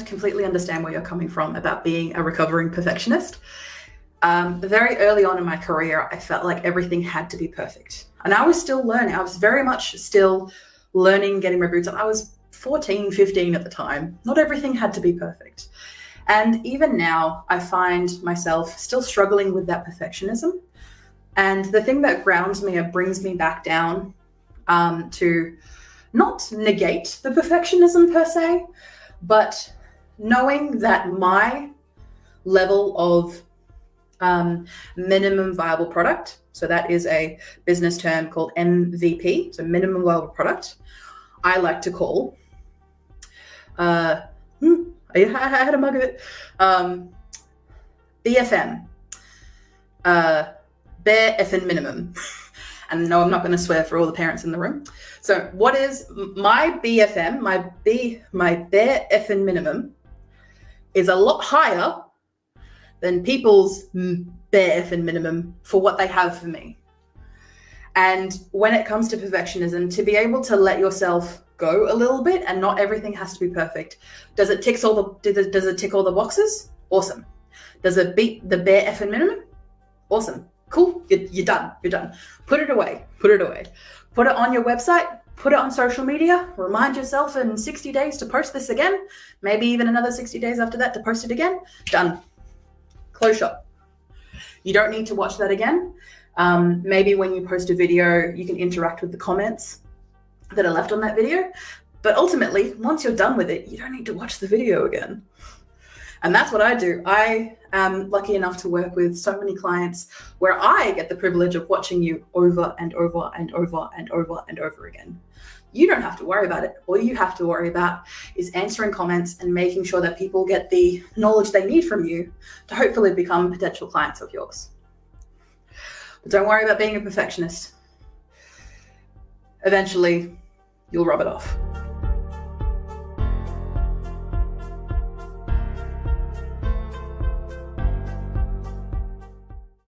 completely understand where you're coming from about being a recovering perfectionist. Very early on in my career, I felt like everything had to be perfect. And I was still learning. I was very much still learning, getting my boots on. I was 14, 15 at the time. Not everything had to be perfect. And even now, I find myself still struggling with that perfectionism. And the thing that grounds me or brings me back down to not negate the perfectionism per se, but knowing that my level of minimum viable product, so that is a business term called MVP, so minimum viable product, I like to call, I had a mug of it, BFM, bare effing minimum. And no, I'm not going to swear for all the parents in the room. So what is my BFM, my bare effing minimum is a lot higher than people's bare effing minimum for what they have for me. And when it comes to perfectionism, to be able to let yourself go a little bit and not everything has to be perfect. Does it tick all the boxes? Awesome. Does it beat the bare effing minimum? Awesome. Cool. You're done. Put it away. Put it on your website. Put it on social media. Remind yourself in 60 days to post this again. Maybe even another 60 days after that to post it again. Done. Close shop. You don't need to watch that again. Maybe when you post a video, you can interact with the comments that are left on that video. But ultimately, once you're done with it, you don't need to watch the video again. And that's what I do. I am lucky enough to work with so many clients where I get the privilege of watching you over and over and over and over and over again. You don't have to worry about it. All you have to worry about is answering comments and making sure that people get the knowledge they need from you to hopefully become potential clients of yours. But don't worry about being a perfectionist. Eventually, you'll rub it off.